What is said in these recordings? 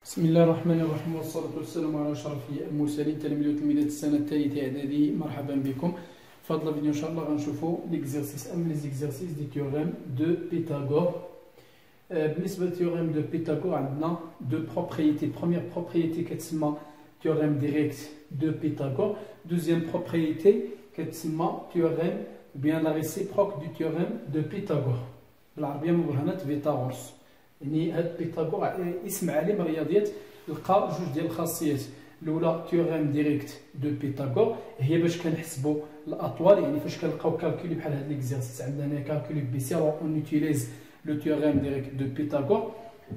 بسم الله الرحمن الرحيم والصلاة والسلام على أشرف المرسلين تلاميذ وتلميذات السنة الثالثة إعدادي. مرحبا بكم. في هذا الفيديو إن شاء الله غنشوفوا ليكزيرسيس أم لي زيكزيرسيس دي تيوريم دو بيتاغور. بالنسبة للتيوريم دو بيتاغور عندنا دو بروبريتي. بروميير بروبريتي كتسمى تيوريم ديريكت دو بيتاغور. دوزيام بروبريتي كتسمى تيوريم بيان لا ريسيبروك دو تيوريم دو بيتاغور. بالعربية مبرهنات فيتاغورس. يعني هاد بيتاغور اسم عالم رياضيات لقى جوج ديال الخاصيات. الاولى تيوريم ديريكت دو بيتاغور هي باش كنحسبوا الاطوال، يعني فاش كنلقاو كالكولي بحال هاد ليكزيرسيس عندنا كالكولي بي سي اون اوتيليز لو تيوريم ديريكت دو بيتاغور.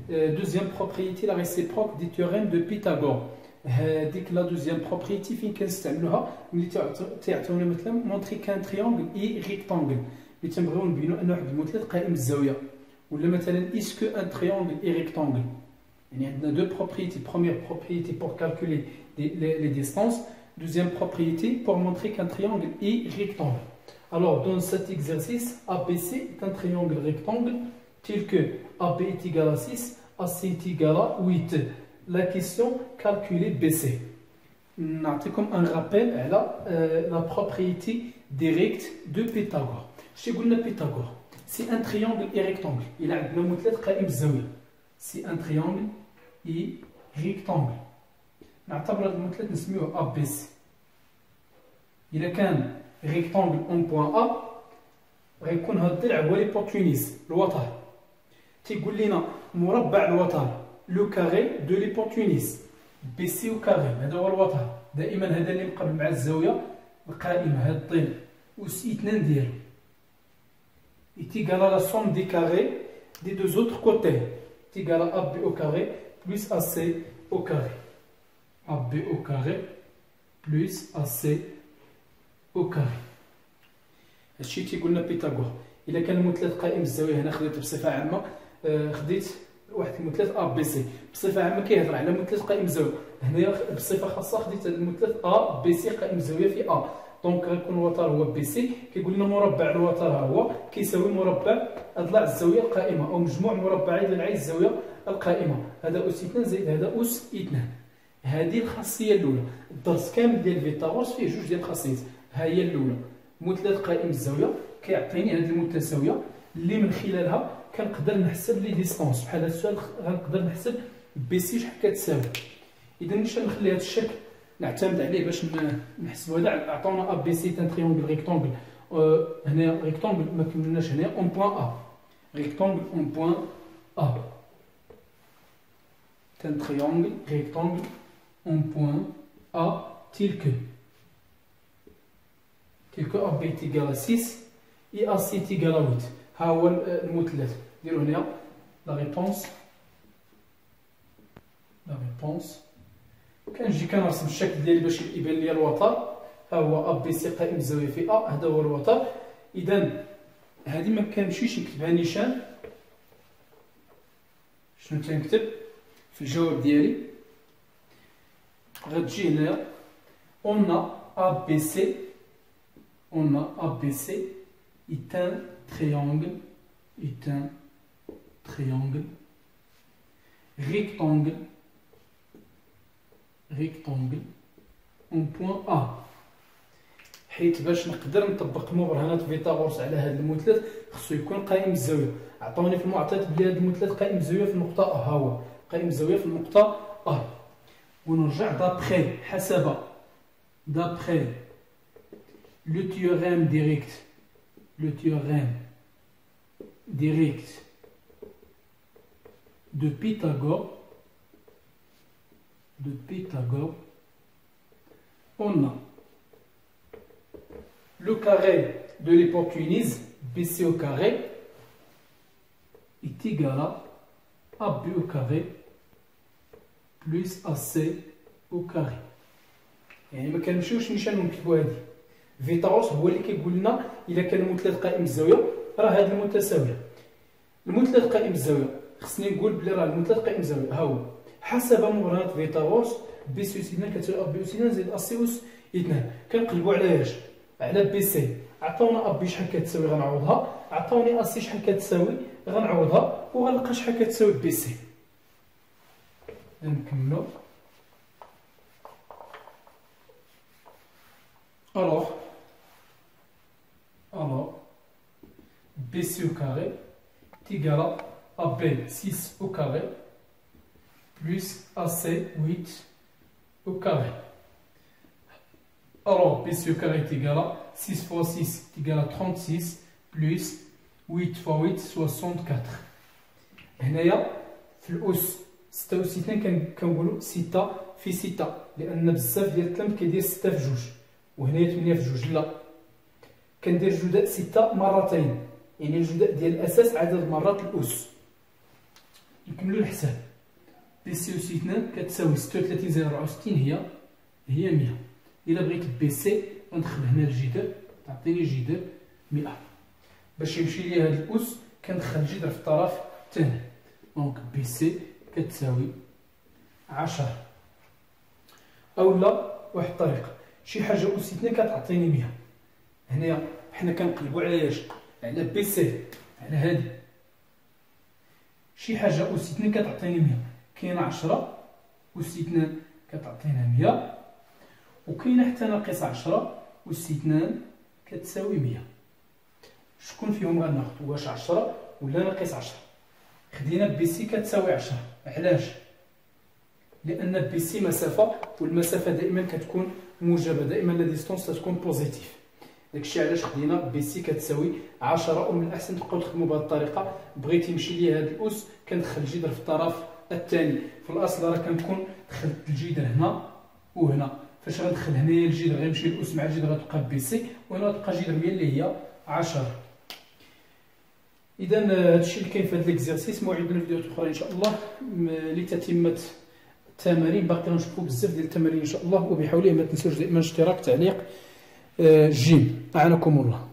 دوزيام بروبريتي لا ريسيبروك دي تيوريم دو بيتاغور. هذيك لا دوزيام بروبريتي فين كنستعملوها؟ ملي تعطيونا مثلا مونطري كان تريونغل اي ريكتانغل، ملي تنبغيو نبينو ان واحد المثلث قائم الزاويه، ولا مثلا اسكو ان تريونغل اي ريكتانغل. يعني عندنا دو بروبريتي. بروميير بروبريتي pour calculer les distances, deuxième propriété pour montrer qu'un triangle est rectangle. Alors dans cet exercice, ABC est un triangle rectangle tel que AB est égal à 6, AC est égal à 8. La question, calculer BC. نعطيكم un rappel على la propriété directe de Pythagore. شنو قلنا Pythagore؟ C'est un triangle et rectangle. Il a un مثلث قائم الزاوية. C'est un triangle et rectangle. نعتبر هذا المثلث نسميه ABC. إذا كان rectangle en point A غيكون هذا الضلع هو ليبوتينيز الوتر. تيقول لنا مربع الوتر لو كاري دو ليبوتينيز BC au carré. هذا هو الوتر. دائما هذا اللي مقابل مع الزاوية القائمة، هذا الضلع أس 2 ديالو est égal à la somme des carrés des deux autres côtés. est égal à AB au carré plus AC au carré. AB au carré plus AC au carré. هادشي تيقولنا بيتاغور. إلا كان المثلث قائم الزاوية، هنا خديت بصفة عامة خديت واحد المثلث A B C. بصفة عامة كيهضر على مثلث قائم الزاوية. هنايا بصفة خاصة خديت المثلث A B C قائم الزاوية في A. دونك غيكون الوتر هو بي سي. كيقول لنا مربع الوتر ها هو كيساوي مربع اضلاع الزاويه القائمه او مجموع مربعي ضلعي الزاويه القائمه. هذا اس 2 زائد هذا اس 2. هذه الخاصيه الاولى. الدرس كامل ديال فيتاغورس فيه جوج ديال الخاصيات. ها هي الاولى، مثلث قائم الزاويه كيعطيني هذه المتساويه اللي من خلالها كنقدر نحسب لي ديستونس. بحال هذا السؤال غنقدر نحسب بي سي شحال كتساوي. اذا نمشي نخلي هذا الشكل نعتمد عليه باش نحسبوا. هذا عطاونا ا بي سي تان تريونغل ريكتانغل. هنا ريكتانغل ما كملناش هنا اون بوين ا. ريكتانغل اون بوين ا. تان تريونغل ريكتانغل اون بوين ا تيل كو ا بي تيغال 6 اي ا سي تيغال 8. ها هو المثلث. ديروا هنا لا ريبونس. لا ريبونس كنجي كنرسم الشكل ديالي باش يبان لي الوتر. ها هو ا بي سي قائم الزاويه في ا، هذا هو الوتر. اذا هذه ما كنمشيش نكتبها نيشان. شنو تنكتب في الجواب ديالي؟ غتجي هنايا اون ا بي سي. اون ا بي سي est un triangle rectangle en point A. حيت باش نقدر نطبق مبرهنات فيتاغورس على هذا المثلث خصو يكون قائم الزاويه. عطاوني في المعطيات بلي هذا المثلث قائم الزاويه في النقطه A. ها هو قائم الزاويه في النقطه A. ونرجع دابخي حسب دابخي لو تيوريم ديريكت de Pythagore, on a le carré de l'hypoténuse BC au carré est égal à AB au carré plus AC au carré. يعني ما كنمشيوش نيشان نكتبوا هذه. فيتاغورس هو اللي كيقول لنا الا كان المثلث قائم الزاويه راه هذه المتساويه. المثلث قائم الزاويه خصني نقول بلي راه المثلث قائم الزاويه ها هو حسب مبرهنات فيتاغورس بي سي اس 2 كتساوي ا بي اس 2 زائد ا سي اس 2. كنقلبوا على اش؟ على بي سي. عطاونا ا بي شحال كتساوي غنعوضها، عطاوني ا سي شحال كتساوي غنعوضها، وغنلقى شحال كتساوي بي سي. نكملو. Alors, BC au carré est égal à AB 6 au carré plus AC 8 au carré. Alors, BC au carré est égal à 6 fois 6 est égal à 36 plus 8 fois 8 64. هنايا في الأس 66 كنقولوا 6 في 6 لأن بزاف ديال التلاميذ كيدير 6 في جوج وهنايا 8 في جوج. لا، كندير جداء 6 مرتين، يعني الجداء ديال الأساس عدد مرات الأس. نكملو الحساب. بي سي أس 2 كتساوي 36 زائد 64 هي 100. إلا بغيت بي سي غندخل هنا الجذر، تعطيني جذر 100. باش يمشي لي هاد الأس كندخل الجذر في الطرف الثاني. دونك بي سي كتساوي 10. أولا واحد الطريقة، شي حاجة أس 2 كتعطيني 100. هنايا حنا كنقلبو على اش؟ على بي سي، على هادي. شي حاجة أس 2 كتعطيني 100، كاينة 10 أس 2 كتعطينا 100، وكاينة حتى ناقص 10 أس 2 كتساوي 100. شكون فيهم غناخدو، واش 10 ولا ناقص 10؟ خدينا بي سي كتساوي 10. علاش؟ لأن بي سي مسافة، والمسافة دائما كتكون موجبة، دائما لا ديستونس تكون بوزيتيف. داكشي علاش خدينا بي سي كتساوي 10. ومن الأحسن تبقاو تخدموا بهذه الطريقة. بغيت يمشي لي هذا الأس كندخل الجذر في الطرف الثاني. في الأصل راه كنكون دخلت الجذر هنا وهنا، فاش غندخل هنايا الجذر غيمشي الأس مع الجذر غتبقى بي سي، وهنا غتبقى جذر 100 اللي هي 10. إذا هادشي اللي كاين في هاد ليكزيرسيس. موعدنا في فيديوهات أخرى إن شاء الله لتتمة التمارين. باقي غنشوفو بزاف ديال التمارين إن شاء الله، وبحوله ما تنسوش دائما اشتراك، تعليق، جيم. أعانكم الله.